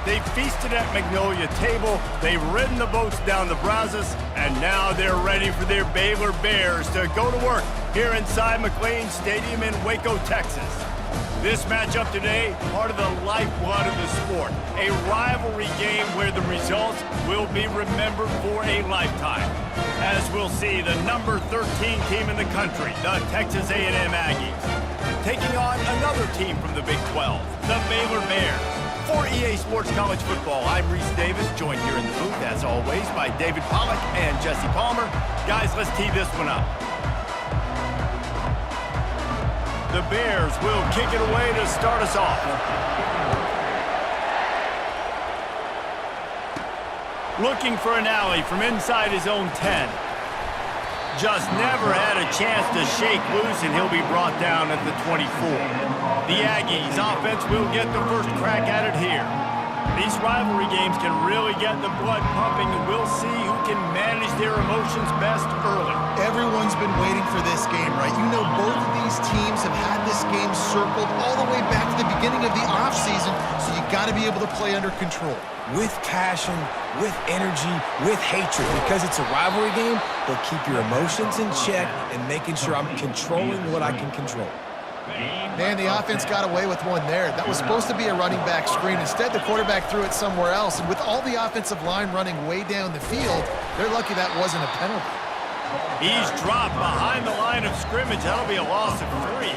They feasted at Magnolia Table, they've ridden the boats down the Brazos, and now they're ready for their Baylor Bears to go to work here inside McLean Stadium in Waco, Texas. This matchup today, part of the lifeblood of the sport, a rivalry game where the results will be remembered for a lifetime. As we'll see, the number 13 team in the country, the Texas A&M Aggies, taking on another team from the Big 12, the Baylor Bears. For EA Sports College Football, I'm Reese Davis, joined here in the booth, as always, by David Pollack and Jesse Palmer. Guys, let's tee this one up. The Bears will kick it away to start us off. Looking for an alley from inside his own 10. Just never had a chance to shake loose, and he'll be brought down at the 24. The Aggies offense will get the first crack at it here. These rivalry games can really get the blood pumping, and we'll see who can manage their emotions best early. Everyone's been waiting for this game, right? You know, both of these teams have had this game circled all the way back to the beginning of the offseason, so you got to be able to play under control. With passion, with energy, with hatred. Because it's a rivalry game, they'll keep your emotions in check and making sure I'm controlling what I can control. Man, the offense got away with one there. That was supposed to be a running back screen. Instead, the quarterback threw it somewhere else. And with all the offensive line running way down the field, they're lucky that wasn't a penalty. He's dropped behind the line of scrimmage. That'll be a loss of 3.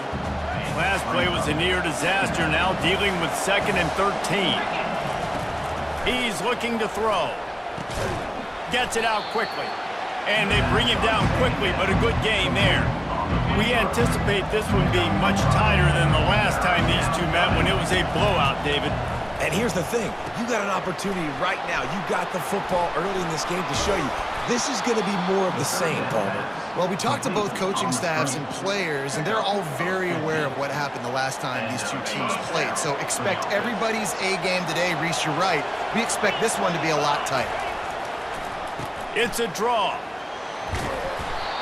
Last play was a near disaster, now dealing with 2nd and 13. He's looking to throw. Gets it out quickly. And they bring him down quickly, but a good gain there. We anticipate this one being much tighter than the last time these two met when it was a blowout, David. And here's the thing. You got an opportunity right now. You got the football early in this game to show you this is going to be more of the same, Palmer. Well, we talked to both coaching staffs and players, and they're all very aware of what happened the last time these two teams played. So expect everybody's A game today. Reese, you're right. We expect this one to be a lot tighter. It's a draw.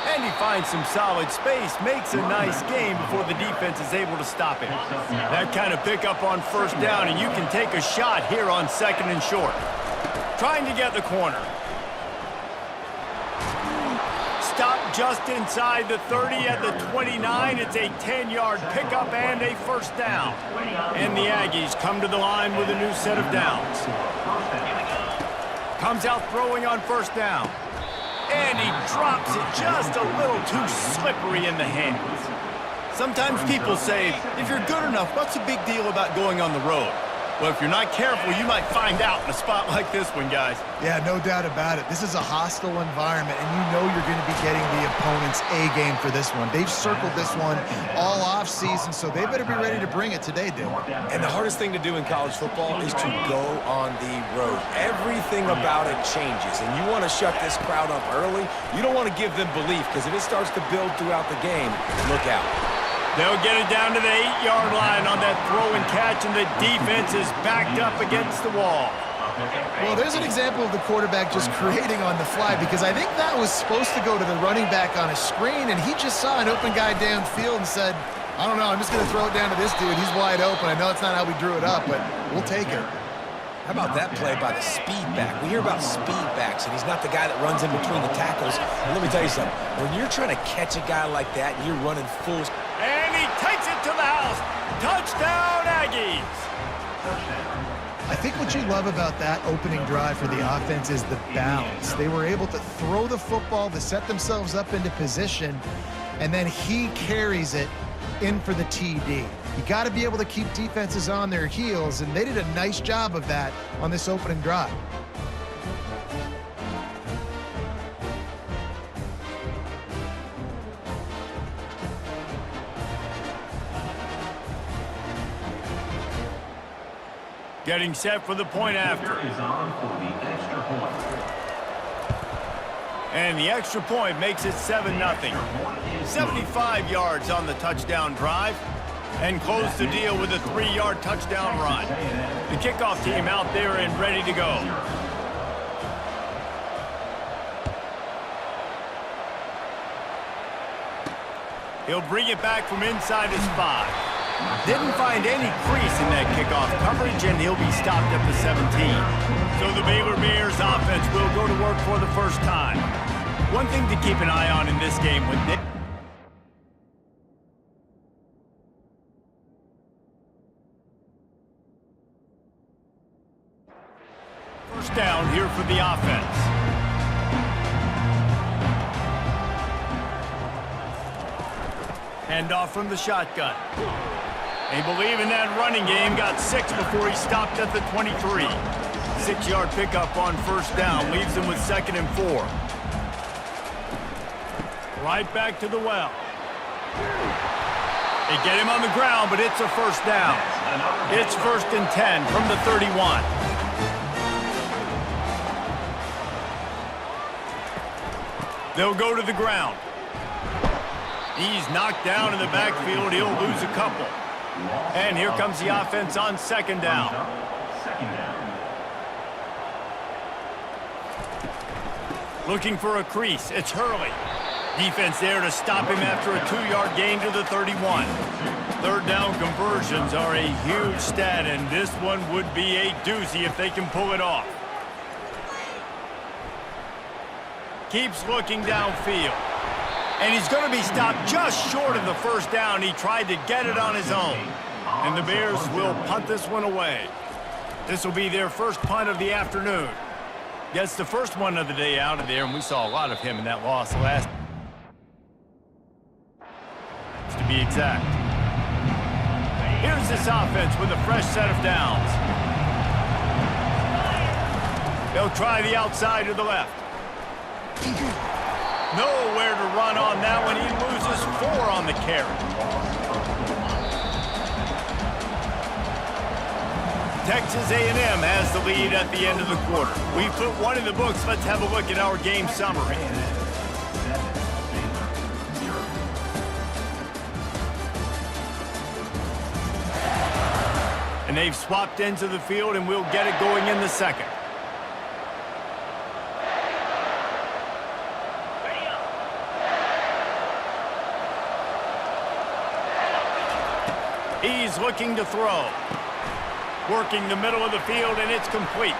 And he finds some solid space, makes a nice game before the defense is able to stop him. That kind of pickup on first down, and you can take a shot here on 2nd and short. Trying to get the corner. Stop just inside the 30 at the 29. It's a 10-yard pickup and a first down. And the Aggies come to the line with a new set of downs. Comes out throwing on first down. And he drops it just a little too slippery in the hands. Sometimes people say, if you're good enough, what's the big deal about going on the road? Well, if you're not careful, you might find out in a spot like this one, guys. Yeah, no doubt about it. This is a hostile environment, and you know you're going to be getting the opponent's A game for this one. They've circled this one all offseason, so they better be ready to bring it today, Dale. And the hardest thing to do in college football is to go on the road. Everything about it changes, and you want to shut this crowd up early. You don't want to give them belief, because if it starts to build throughout the game, look out. They'll get it down to the 8-yard line on that throw and catch, and the defense is backed up against the wall. Well, there's an example of the quarterback just creating on the fly, because I think that was supposed to go to the running back on a screen, and he just saw an open guy downfield and said, I don't know, I'm just going to throw it down to this dude. He's wide open. I know it's not how we drew it up, but we'll take it. How about that play by the speed back? We hear about speed backs, and he's not the guy that runs in between the tackles. And let me tell you something. When you're trying to catch a guy like that and you're running full... And he takes it to the house. Touchdown, Aggies. I think what you love about that opening drive for the offense is the balance. They were able to throw the football to set themselves up into position, and then he carries it in for the TD. You got to be able to keep defenses on their heels, and they did a nice job of that on this opening drive. Getting set for the point after. And the extra point makes it 7-0. 75 yards on the touchdown drive. And close the deal with a 3-yard touchdown run. The kickoff team out there and ready to go. He'll bring it back from inside his 5. Didn't find any crease in that kickoff coverage, and he'll be stopped at the 17. So the Baylor Bears offense will go to work for the first time. One thing to keep an eye on in this game when they... First down here for the offense. Handoff from the shotgun. They believe in that running game. Got 6 before he stopped at the 23. 6-yard pickup on first down. Leaves him with 2nd and 4. Right back to the well. They get him on the ground, but it's a first down. It's 1st and 10 from the 31. They'll go to the ground. He's knocked down in the backfield. He'll lose a couple. And here comes the offense on 2nd down. Looking for a crease. It's Hurley. Defense there to stop him after a 2-yard gain to the 31. 3rd down conversions are a huge stat, and this one would be a doozy if they can pull it off. Keeps looking downfield. And he's going to be stopped just short of the first down. He tried to get it on his own. And the Bears will punt this one away. This will be their first punt of the afternoon. Gets the first one of the day out of there, and we saw a lot of him in that loss last. To be exact. Here's this offense with a fresh set of downs. They'll try the outside to the left. Nowhere to run on that one. He loses 4 on the carry. Texas A&M has the lead at the end of the quarter. We put 1 in the books. Let's have a look at our game summary. And they've swapped into the field, and we'll get it going in the 2nd. He's looking to throw. Working the middle of the field, and it's complete.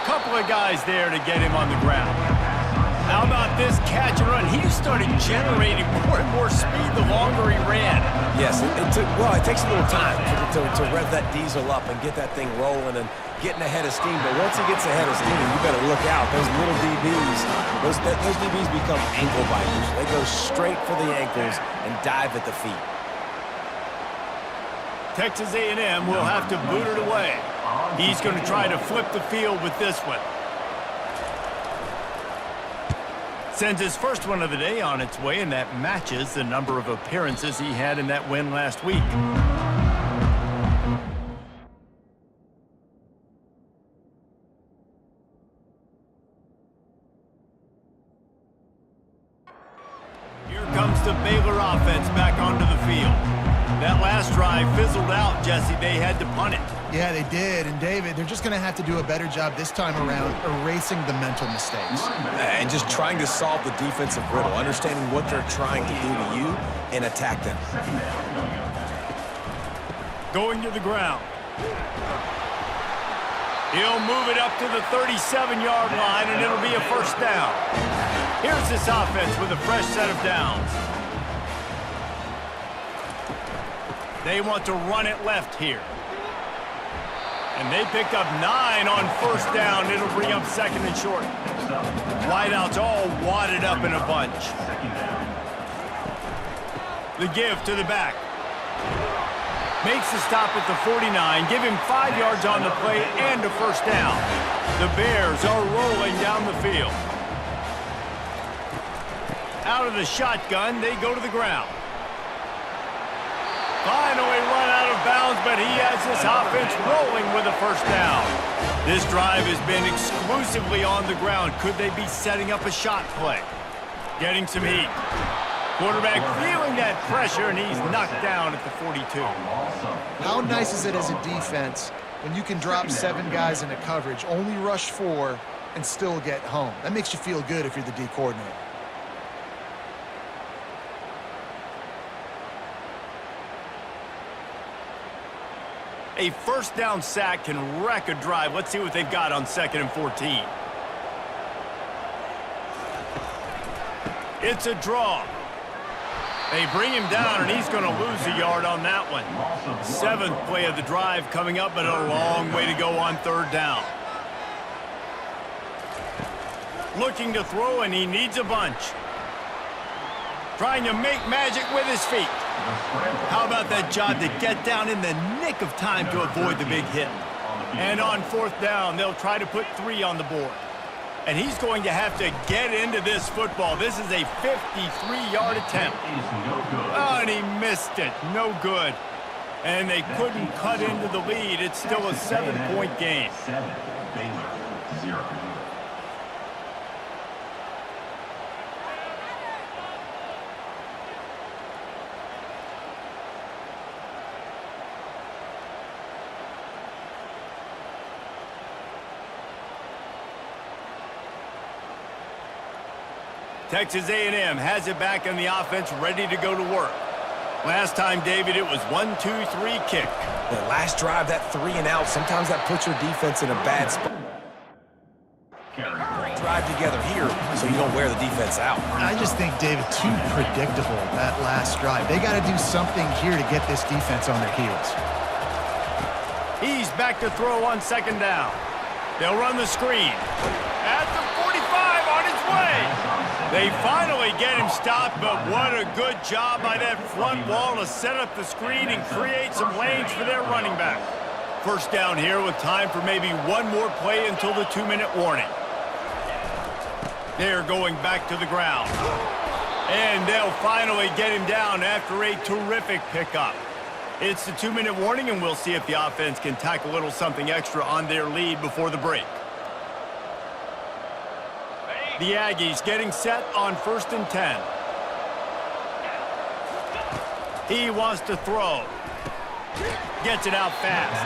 Couple of guys there to get him on the ground. How about this catch and run? He started generating more and more speed the longer he ran. Yes, it takes a little time to rev that diesel up and get that thing rolling and getting ahead of steam. But once he gets ahead of steam, you better look out. Those little DBs, those DBs become ankle biters. They go straight for the ankles and dive at the feet. Texas A&M will have to boot it away. He's going to try to flip the field with this one. Sends his first one of the day on its way, and that matches the number of appearances he had in that win last week. Here comes the Baylor offense back onto the field. That last drive fizzled out, Jesse. They had to punt it. Yeah, they did. And, David, they're just going to have to do a better job this time around erasing the mental mistakes. And just trying to solve the defensive riddle, understanding what they're trying to do to you and attack them. Going to the ground. He'll move it up to the 37-yard line, and it'll be a first down. Here's this offense with a fresh set of downs. They want to run it left here. And they pick up 9 on first down. It'll bring up 2nd and short. Wideouts all wadded up in a bunch. The give to the back. Makes the stop at the 49. Give him 5 yards on the play and a first down. The Bears are rolling down the field. Out of the shotgun, they go to the ground. Finally run out of bounds, but he has this offense rolling with a first down. This drive has been exclusively on the ground. Could they be setting up a shot play? Getting some heat. Quarterback feeling that pressure, and he's knocked down at the 42. How nice is it as a defense when you can drop 7 guys into coverage, only rush 4, and still get home? That makes you feel good if you're the D coordinator. A first down sack can wreck a drive. Let's see what they've got on 2nd and 14. It's a draw. They bring him down, and he's going to lose a yard on that one. 7th play of the drive coming up, but a long way to go on 3rd down. Looking to throw, and he needs a bunch. Trying to make magic with his feet. How about that job to get down in the nick of time to avoid the big hit? And on 4th down, they'll try to put 3 on the board. And he's going to have to get into this football. This is a 53-yard attempt. Oh, and he missed it. No good. And they couldn't cut into the lead. It's still a 7-point game. 7, Baylor, 0. Texas A&M has it back in the offense, ready to go to work. Last time, David, it was 1-2-3 kick. The last drive, that 3 and out, sometimes that puts your defense in a bad spot. Drive together here so you don't wear the defense out. I just think, David, too predictable, that last drive. They got to do something here to get this defense on their heels. He's back to throw on 2nd down. They'll run the screen. At the 45 on his way. They finally get him stopped, but what a good job by that front wall to set up the screen and create some lanes for their running back. First down here with time for maybe one more play until the 2-minute warning. They're going back to the ground. And they'll finally get him down after a terrific pickup. It's the 2-minute warning, and we'll see if the offense can tack a little something extra on their lead before the break. The Aggies getting set on 1st and 10. He wants to throw. Gets it out fast.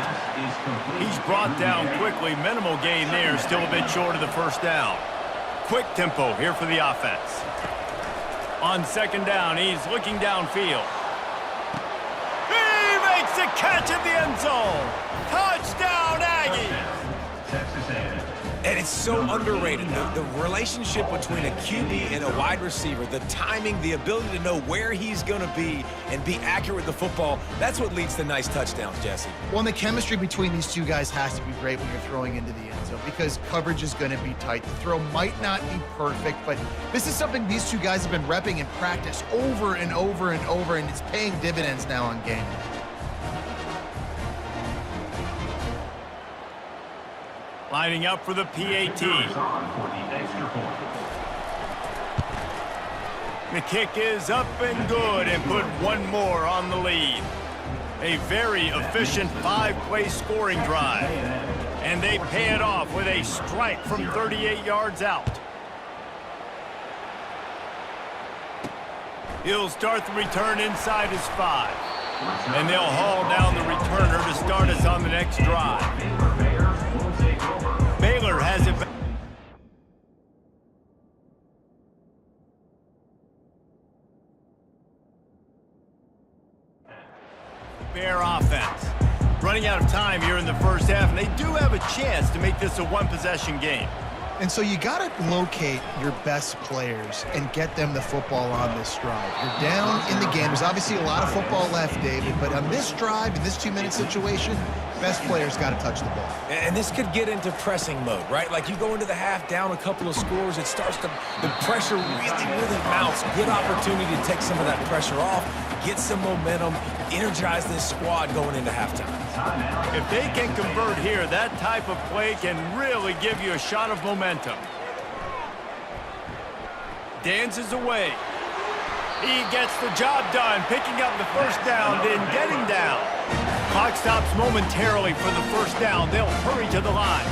He's brought down quickly. Minimal gain there. Still a bit short of the 1st down. Quick tempo here for the offense. On 2nd down, he's looking downfield. He makes a catch in the end zone. Touchdown, Aggies! And it's so underrated. The relationship between a QB and a wide receiver, the timing, the ability to know where he's going to be and be accurate with the football, that's what leads to nice touchdowns, Jesse. Well, and the chemistry between these two guys has to be great when you're throwing into the end zone because coverage is going to be tight. The throw might not be perfect, but this is something these two guys have been repping in practice over and over and over, and it's paying dividends now on game day. Lining up for the PAT. The kick is up and good and put one more on the lead. A very efficient 5-play scoring drive. And they pay it off with a strike from 38 yards out. He'll start the return inside his 5. And they'll haul down the returner to start us on the next drive. Baylor has it back. Bear offense. Running out of time here in the 1st half, and they do have a chance to make this a one-possession game. And so you got to locate your best players and get them the football on this drive. You're down in the game. There's obviously a lot of football left, David, but on this drive, in this 2-minute situation, best players got to touch the ball. And this could get into pressing mode, right? Like you go into the half down a couple of scores, it starts to, the pressure really mounts. Good opportunity to take some of that pressure off, get some momentum, energize this squad going into halftime. If they can convert here, that type of play can really give you a shot of momentum. Dances away. He gets the job done, picking up the 1st down, then getting down. Clock stops momentarily for the 1st down. They'll hurry to the line.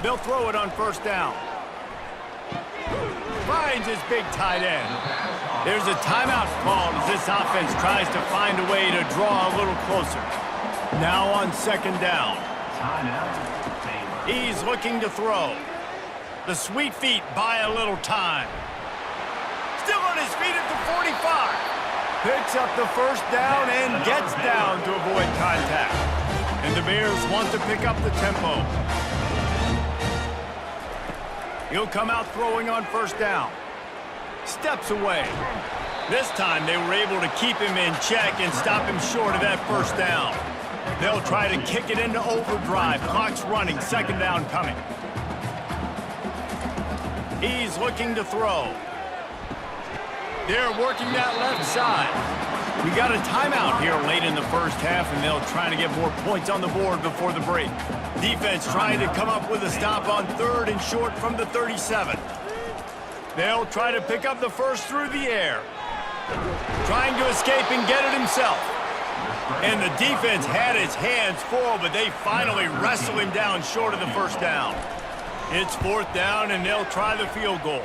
They'll throw it on 1st down. Finds his big tight end. There's a timeout called as this offense tries to find a way to draw a little closer. Now on 2nd down. He's looking to throw. The sweet feet buy a little time. Still on his feet at the 45. Picks up the first down and gets down to avoid contact. And the Bears want to pick up the tempo. He'll come out throwing on first down. Steps away. This time they were able to keep him in check and stop him short of that first down. They'll try to kick it into overdrive. Clock's running. Second down coming. He's looking to throw. They're working that left side. We got a timeout here late in the first half, and they'll try to get more points on the board before the break. Defense trying to come up with a stop on third and short from the 37. They'll try to pick up the first through the air. Trying to escape and get it himself. And the defense had his hands full, but they finally wrestle him down short of the first down. It's fourth down, and they'll try the field goal.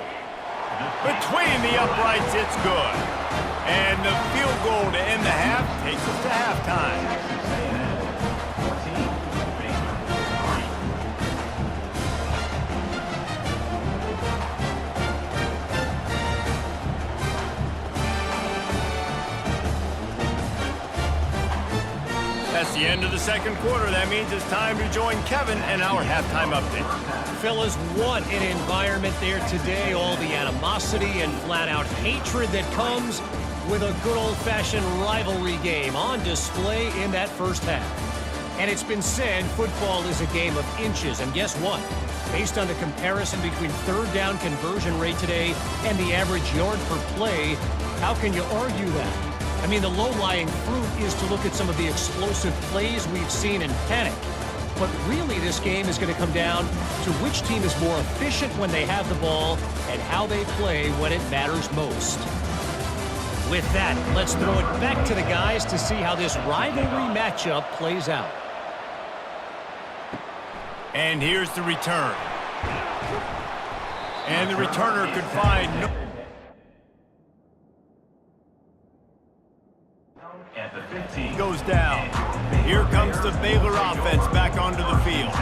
Between the uprights, it's good. And the field goal to end the half takes us to halftime. That's the end of the second quarter. That means it's time to join Kevin and our halftime update. Fellas, what an environment there today. All the animosity and flat-out hatred that comes with a good old-fashioned rivalry game on display in that first half. And it's been said football is a game of inches. And guess what? Based on the comparison between third down conversion rate today and the average yard per play, how can you argue that? I mean, the low-lying fruit is to look at some of the explosive plays we've seen in panic. But really, this game is going to come down to which team is more efficient when they have the ball and how they play when it matters most. With that, let's throw it back to the guys to see how this rivalry matchup plays out. And here's the return. And the returner could find no... At the 15. Goes down. Here comes the Baylor offense back onto the field.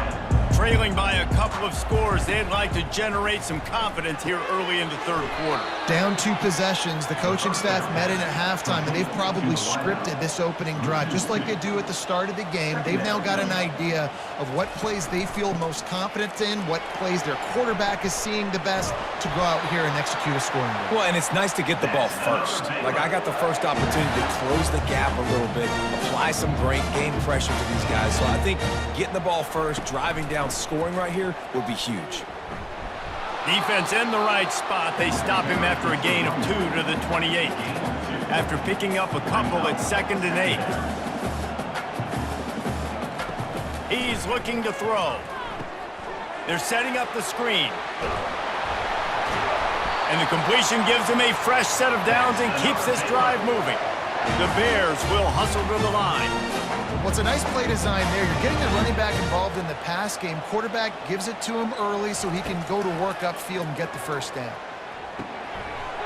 Trailing by a couple of scores, they'd like to generate some confidence here early in the third quarter. Down 2 possessions, the coaching staff met in at halftime, and they've probably scripted this opening drive, just like they do at the start of the game. They've now got an idea of what plays they feel most confident in, what plays their quarterback is seeing the best to go out here and execute a scoring drive. Well, and it's nice to get the ball first. Like, I got the first opportunity to close the gap a little bit, apply some great game pressure to these guys. So I think getting the ball first, driving down, scoring right here would be huge. Defense in the right spot. They stop him after a gain of 2 to the 28. After picking up a couple at 2nd and 8. He's looking to throw. They're setting up the screen. And the completion gives him a fresh set of downs and keeps this drive moving. The Bears will hustle to the line. Well, it's a nice play design there. You're getting the running back involved in the pass game. Quarterback gives it to him early so he can go to work upfield and get the first down.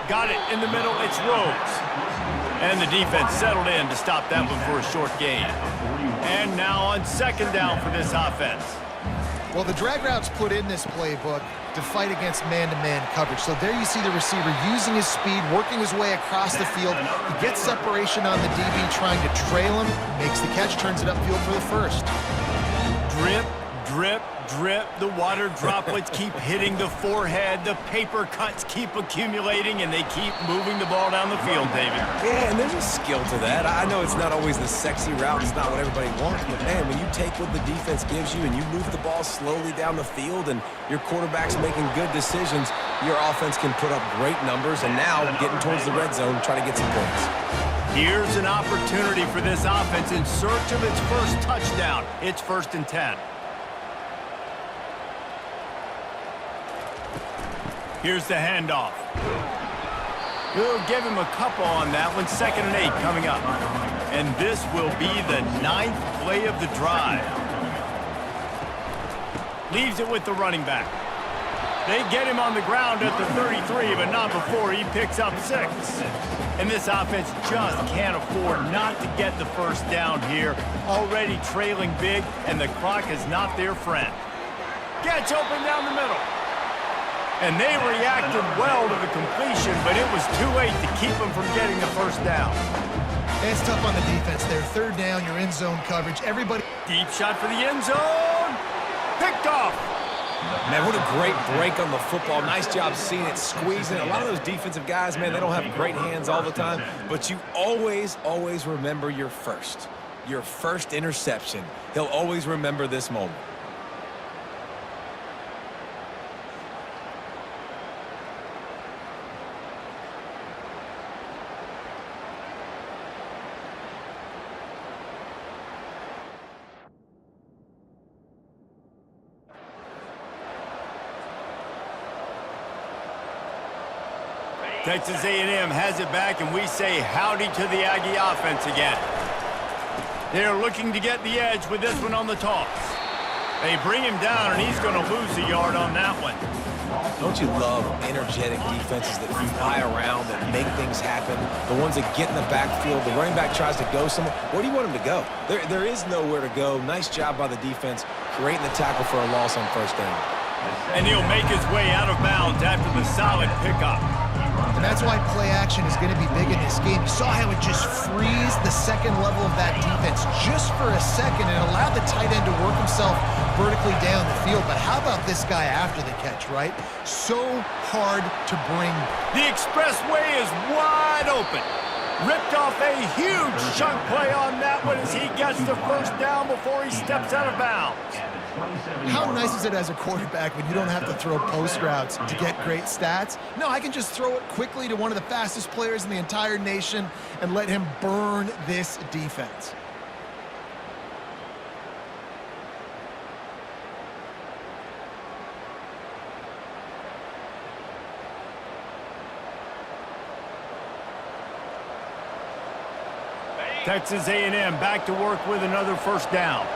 Got it in the middle. It's Rhodes. And the defense settled in to stop that one for a short gain. And now on second down for this offense. Well, the drag routes put in this playbook to fight against man-to-man coverage. So there you see the receiver using his speed, working his way across the field. He gets separation on the DB, trying to trail him, makes the catch, turns it upfield for the first. Drip, drip, drip. The water droplets keep hitting the forehead. The paper cuts keep accumulating, and they keep moving the ball down the field, David. Yeah, and there's a skill to that. I know it's not always the sexy route. It's not what everybody wants. But, man, when you take what the defense gives you and you move the ball slowly down the field and your quarterback's making good decisions, your offense can put up great numbers. And now getting towards the red zone, try to get some points. Here's an opportunity for this offense in search of its first touchdown. It's 1st and 10. Here's the handoff. He'll give him a couple on that one. 2nd and 8 coming up. And this will be the 9th play of the drive. Leaves it with the running back. They get him on the ground at the 33, but not before he picks up 6. And this offense just can't afford not to get the first down here. Already trailing big, and the clock is not their friend. Gets open down the middle. And they reacted well to the completion, but it was too late to keep them from getting the first down. It's tough on the defense there. Third down, you're in zone coverage. Everybody. Deep shot for the end zone. Picked off. Man, what a great break on the football. Nice job seeing it, squeezing. A lot of those defensive guys, man, they don't have great hands all the time, but you always, always remember your first interception. He'll always remember this moment. Texas A&M has it back, and we say howdy to the Aggie offense again. They're looking to get the edge with this one on the toss. They bring him down, and he's going to lose a yard on that one. Don't you love energetic defenses that fly around, that make things happen? The ones that get in the backfield, the running back tries to go somewhere. Where do you want him to go? There is nowhere to go. Nice job by the defense, creating the tackle for a loss on first down. And he'll make his way out of bounds after the solid pickup. And that's why play action is going to be big in this game. You saw how it just frees the second level of that defense just for a second and allowed the tight end to work himself vertically down the field. But how about this guy after the catch, right? So hard to bring. The expressway is wide open. Ripped off a huge chunk play on that one as he gets the first down before he steps out of bounds. How nice is it as a quarterback when you don't have to throw post routes to get great stats? No, I can just throw it quickly to one of the fastest players in the entire nation and let him burn this defense. Texas A&M back to work with another first down.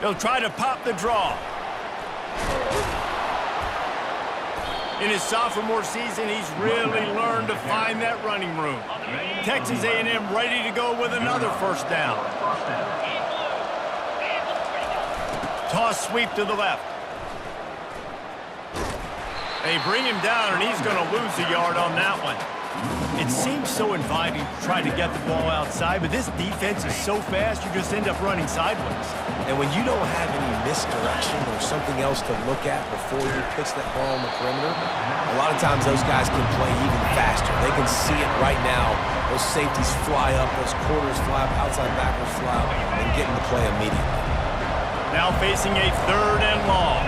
He'll try to pop the draw. In his sophomore season, he's really learned to find that running room. Texas A&M ready to go with another first down. Toss sweep to the left. They bring him down, and he's going to lose a yard on that one. It seems so inviting to try to get the ball outside, but this defense is so fast, you just end up running sideways. And when you don't have any misdirection or something else to look at before you pitch that ball on the perimeter, a lot of times those guys can play even faster. They can see it right now. Those safeties fly up, those corners fly up, outside backers fly up, and get into play immediately. Now facing a third and long.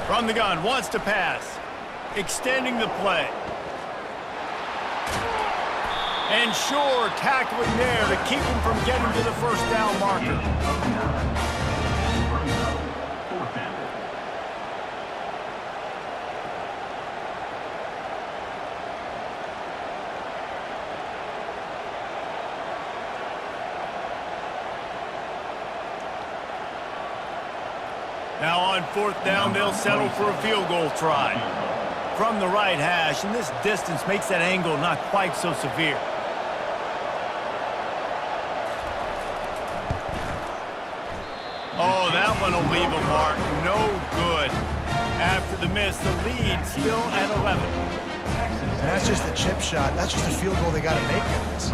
From the gun, wants to pass. Extending the play. And sure, tackling there to keep him from getting to the first down marker. Now on fourth down, they'll settle for a field goal try. From the right hash, and this distance makes that angle not quite so severe. Oh, that one will leave a mark. No good. After the miss, the lead still at 11. And that's just a chip shot. That's just a field goal they got to make in this.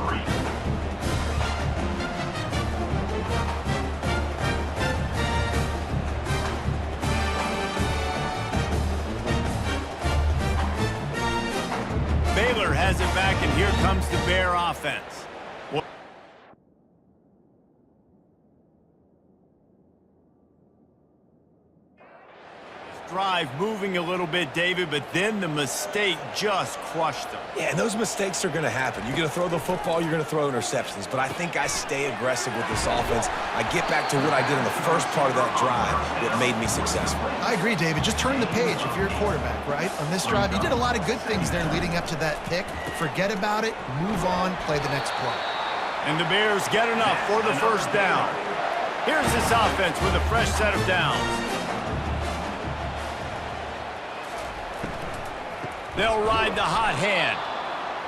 Baylor has it back, and here comes the Bear offense. Drive moving a little bit, David, but then the mistake just crushed them. Yeah, and those mistakes are going to happen. You're going to throw the football, you're going to throw interceptions, but I think I stay aggressive with this offense. I get back to what I did in the first part of that drive that made me successful. I agree, David. Just turn the page if you're a quarterback, right? On this drive, you did a lot of good things there leading up to that pick. Forget about it, move on, play the next play. And the Bears get enough for the first down. Here's this offense with a fresh set of downs. They'll ride the hot hand.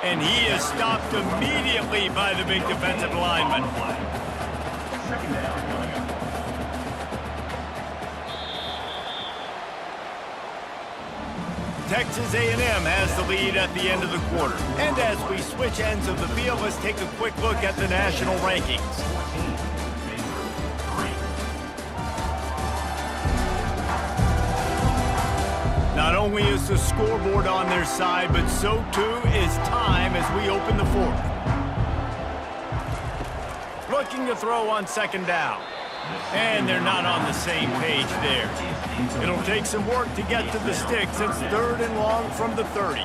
And he is stopped immediately by the big defensive lineman. Texas A&M has the lead at the end of the quarter. And as we switch ends of the field, let's take a quick look at the national rankings. Not only is the scoreboard on their side, but so too is time as we open the fourth. Looking to throw on second down. And they're not on the same page there. It'll take some work to get to the sticks. It's 3rd and long from the 30.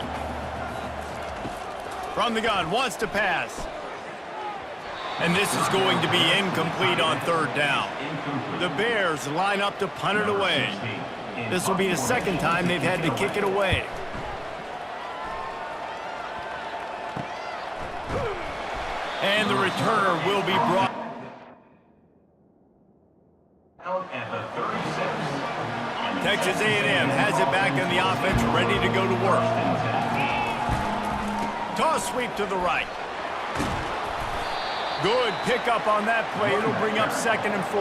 From the gun, wants to pass. And this is going to be incomplete on 3rd down. The Bears line up to punt it away. This will be the 2nd time they've had to kick it away. And the returner will be brought. Texas A&M has it back in the offense, ready to go to work. Toss sweep to the right. Good pickup on that play. It'll bring up 2nd and 4.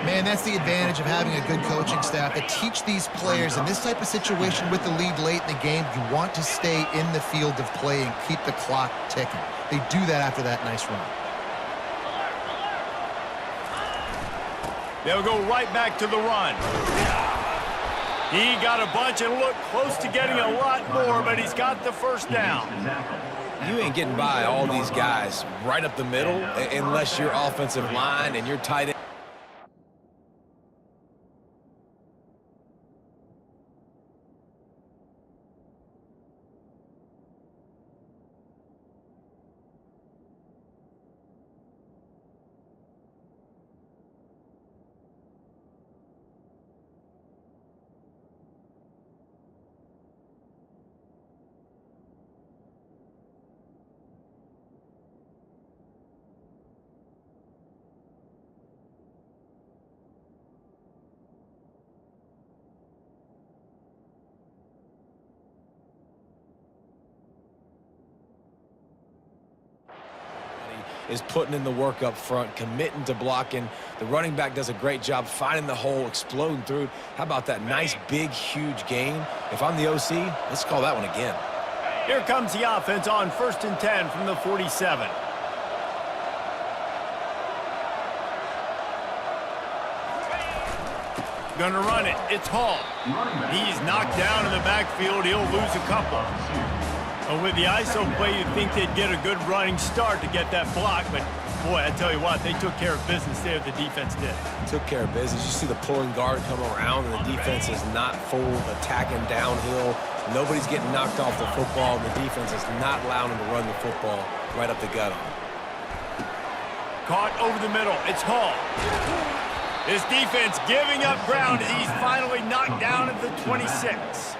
Man, that's the advantage of having a good coaching staff that teach these players in this type of situation with the lead late in the game. You want to stay in the field of play and keep the clock ticking. They do that after that nice run. They'll go right back to the run. He got a bunch and looked close to getting a lot more, but he's got the 1st down. You ain't getting by all these guys right up the middle unless your offensive line and your tight end. Is putting in the work up front, committing to blocking. The running back does a great job finding the hole, exploding through. How about that nice, big, huge gain? If I'm the OC, let's call that one again. Here comes the offense on 1st and 10 from the 47. Gonna run it. It's Hall. He's knocked down in the backfield. He'll lose a couple. With the ISO play, you'd think they'd get a good running start to get that block, but boy, I tell you what, they took care of business there, the defense did. Took care of business. You see the pulling guard come around, and the defense is not full, attacking downhill. Nobody's getting knocked off the football. The defense is not allowing them to run the football right up the gut on them. Caught over the middle. It's Hall. His defense giving up ground. He's finally knocked down at the 26.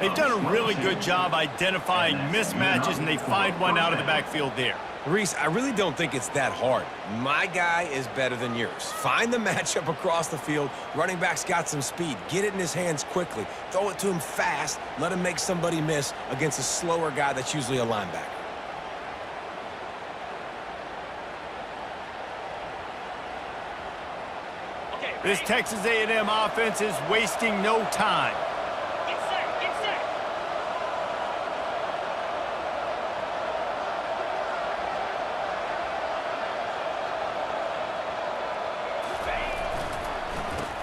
They've done a really good job identifying mismatches, and they find one out of the backfield there. Reese, I really don't think it's that hard. My guy is better than yours. Find the matchup across the field. Running back's got some speed. Get it in his hands quickly. Throw it to him fast. Let him make somebody miss against a slower guy that's usually a linebacker. This Texas A&M offense is wasting no time.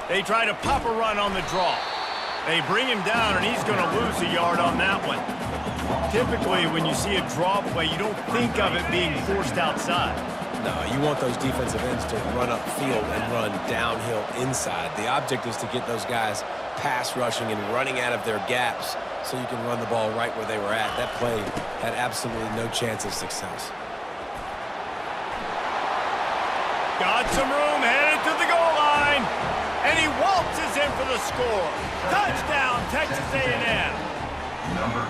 They try to pop a run on the draw. They bring him down, and he's going to lose a yard on that one. Typically, when you see a draw play, you don't think of it being forced outside. No, you want those defensive ends to run upfield and run downhill inside. The object is to get those guys pass rushing and running out of their gaps so you can run the ball right where they were at. That play had absolutely no chance of success. Got some room, headed to the goal line. And he waltzes in for the score. Touchdown, Texas A&M.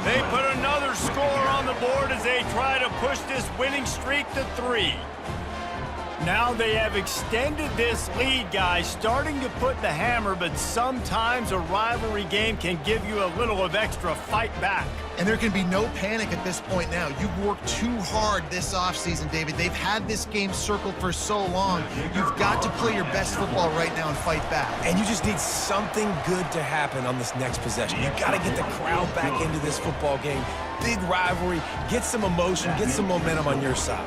They put another score on the board as they try to push this winning streak to 3. Now they have extended this lead, guys, starting to put the hammer, but sometimes a rivalry game can give you a little of extra fight back. And there can be no panic at this point now. You've worked too hard this offseason, David. They've had this game circled for so long. You've got to play your best football right now and fight back. And you just need something good to happen on this next possession. You got to get the crowd back into this football game. Big rivalry. Get some emotion. Get some momentum on your side.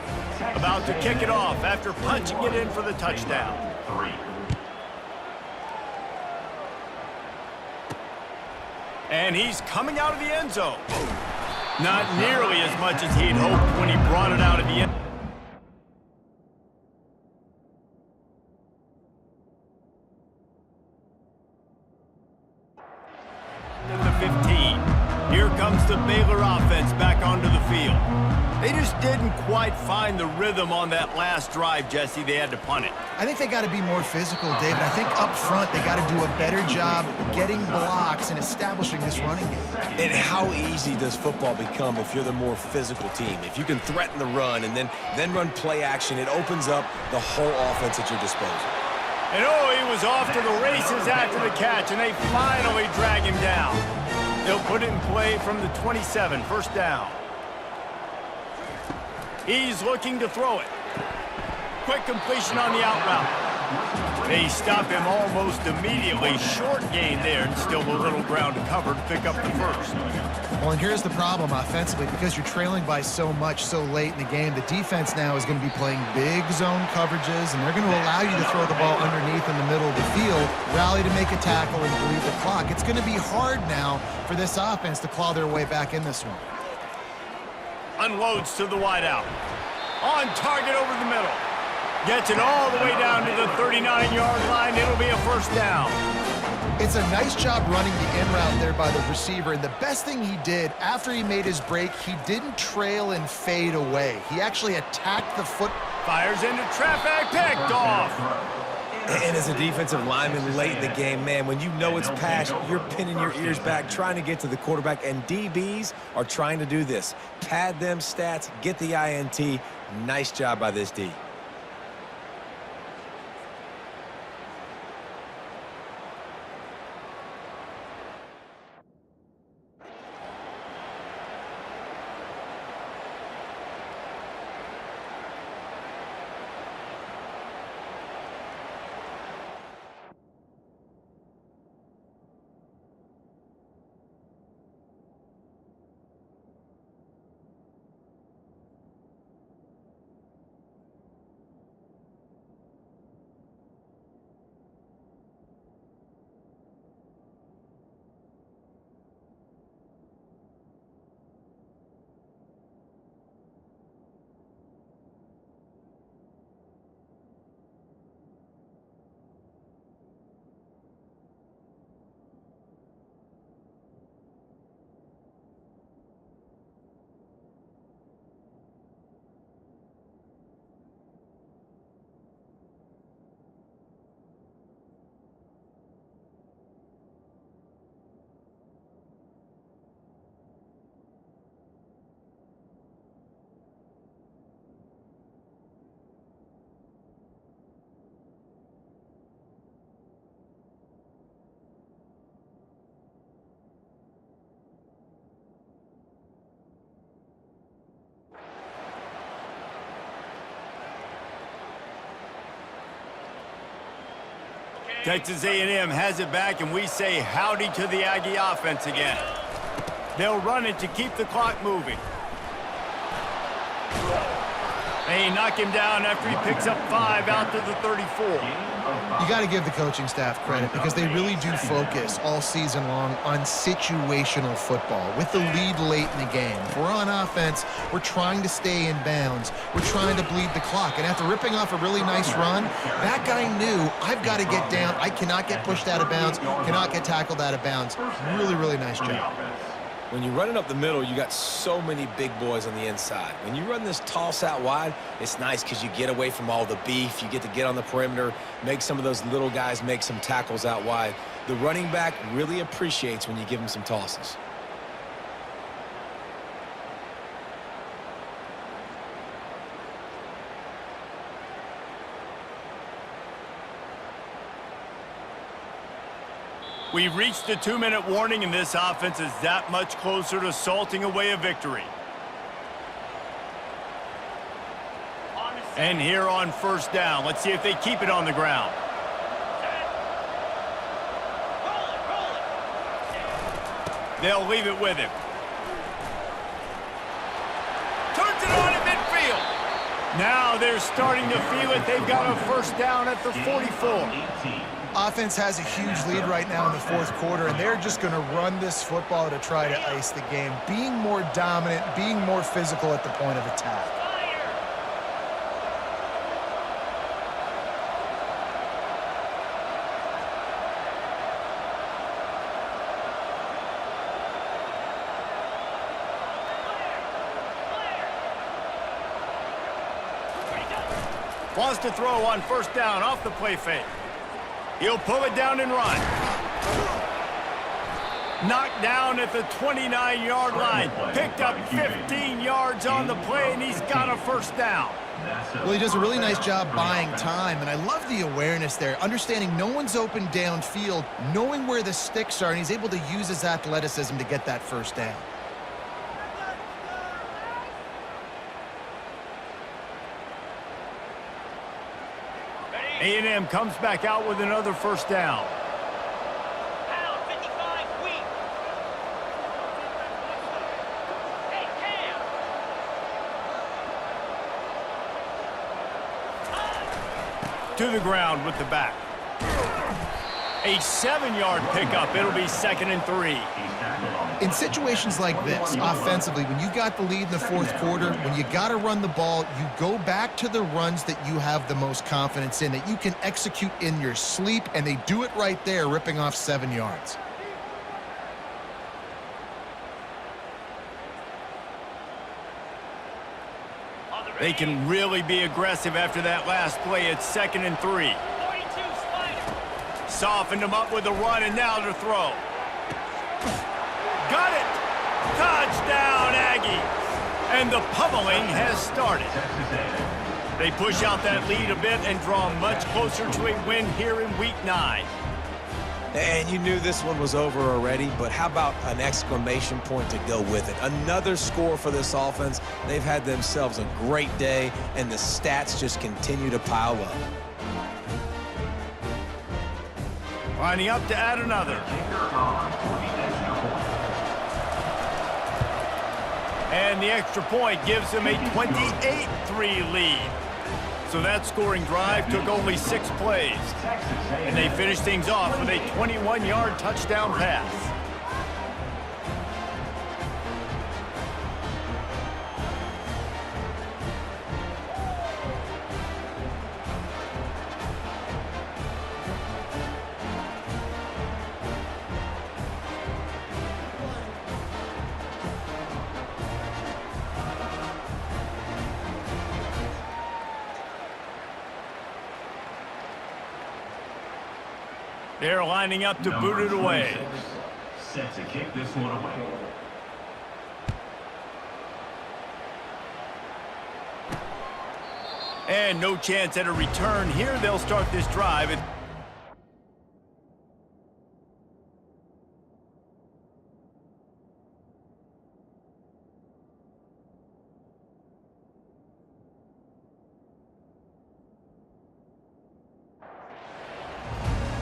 About to kick it off after punching it in for the touchdown. 3. And he's coming out of the end zone. Not nearly as much as he'd hoped when he brought it out of the end. The 15. Here comes the Baylor offense back onto the field. They just didn't quite find the rhythm on that last drive, Jesse. They had to punt it. I think they got to be more physical, David. I think up front they got to do a better job getting blocks and establishing this running game. And how easy does football become if you're the more physical team? If you can threaten the run and then run play action, it opens up the whole offense at your disposal. And oh, he was off to the races after the catch, and they finally drag him down. They'll put it in play from the 27, first down. He's looking to throw it. Quick completion on the out route. They stop him almost immediately. Short gain there, and still a little ground to cover to pick up the first. Well, and here's the problem offensively. Because you're trailing by so much so late in the game, the defense now is going to be playing big zone coverages, and they're going to allow you to throw the ball underneath in the middle of the field, rally to make a tackle, and bleed the clock. It's going to be hard now for this offense to claw their way back in this one. Unloads to the wideout. On target over the middle. Gets it all the way down to the 39-yard line. It'll be a first down. It's a nice job running the in route there by the receiver. And the best thing he did after he made his break, he didn't trail and fade away. He actually attacked the foot. Fires into traffic. Picked off. And as a defensive lineman late in the game, man, when you know it's past, you're pinning your ears back, trying to get to the quarterback, and DBs are trying to do this. Pad them stats, get the INT. Nice job by this D. Texas A&M has it back, and we say howdy to the Aggie offense again. They'll run it to keep the clock moving. They knock him down after he picks up 5 out to the 34. You got to give the coaching staff credit because they really do focus all season long on situational football with the lead late in the game. If we're on offense, we're trying to stay in bounds. We're trying to bleed the clock. And after ripping off a really nice run, that guy knew, I've got to get down. I cannot get pushed out of bounds, cannot get tackled out of bounds. Really, really nice job. When you're running up the middle, you got so many big boys on the inside. When you run this toss out wide, it's nice because you get away from all the beef. You get to get on the perimeter, make some of those little guys make some tackles out wide. The running back really appreciates when you give him some tosses. We've reached the 2-minute warning, and this offense is that much closer to salting away a victory. And here on first down, let's see if they keep it on the ground. They'll leave it with him. Turns it on in midfield. Now they're starting to feel it. They've got a first down at the 44. Offense has a huge lead right now in the fourth quarter, and they're just going to run this football to try to ice the game, being more dominant, being more physical at the point of attack. Wants to throw on first down off the play fake. He'll pull it down and run. Knocked down at the 29-yard line. Picked up 15 yards on the play, and he's got a first down. Well, he does a really nice job buying time, and I love the awareness there, understanding no one's open downfield, knowing where the sticks are, and he's able to use his athleticism to get that first down. A&M comes back out with another first down. To the ground with the back. A 7-yard pickup. It'll be 2nd and 3. In situations like this, offensively, when you got the lead in the fourth quarter, when you got to run the ball, you go back to the runs that you have the most confidence in, that you can execute in your sleep, and they do it right there, ripping off 7 yards. They can really be aggressive after that last play. It's 2nd and 3. Softened him up with a run, and now to throw. Got it! Touchdown, Aggies! And the pummeling has started. They push out that lead a bit and draw much closer to a win here in Week 9. And you knew this one was over already, but how about an exclamation point to go with it? Another score for this offense. They've had themselves a great day, and the stats just continue to pile up. Lining up to add another. And the extra point gives them a 28-3 lead. So that scoring drive took only 6 plays. And they finished things off with a 21-yard touchdown pass. They're lining up to boot it away. Set to kick this one away. And no chance at a return here. They'll start this drive.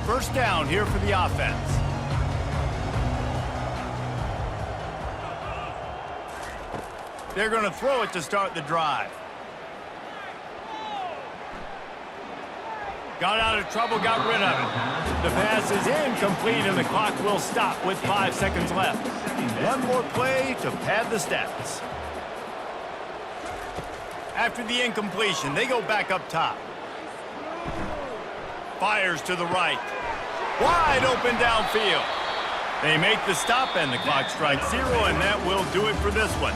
First down here for the offense. They're going to throw it to start the drive. Got out of trouble, got rid of it. The pass is incomplete, and the clock will stop with 5 seconds left. One more play to pad the stats. After the incompletion, they go back up top. Fires to the right. Wide open downfield. They make the stop, and the clock strikes 0, and that will do it for this one.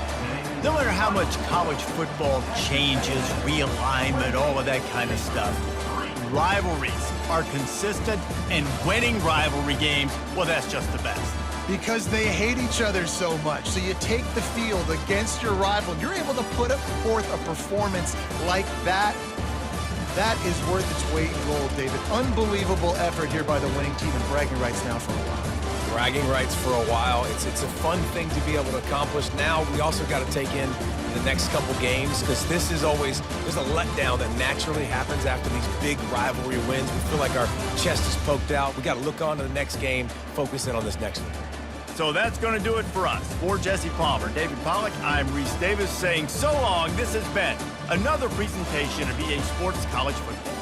No matter how much college football changes, realignment, all of that kind of stuff, rivalries are consistent, and winning rivalry games, well, that's just the best. Because they hate each other so much. So you take the field against your rival, you're able to put forth a performance like that. That is worth its weight in gold, David. Unbelievable effort here by the winning team, and bragging rights now for a while. Bragging rights for a while. It's a fun thing to be able to accomplish. Now we also got to take in the next couple games, because this is always, there's a letdown that naturally happens after these big rivalry wins. We feel like our chest is poked out. We got to look on to the next game, focus in on this next one. So that's going to do it for us. For Jesse Palmer, David Pollack, I'm Reese Davis saying so long. This has been another presentation of EA Sports College Football.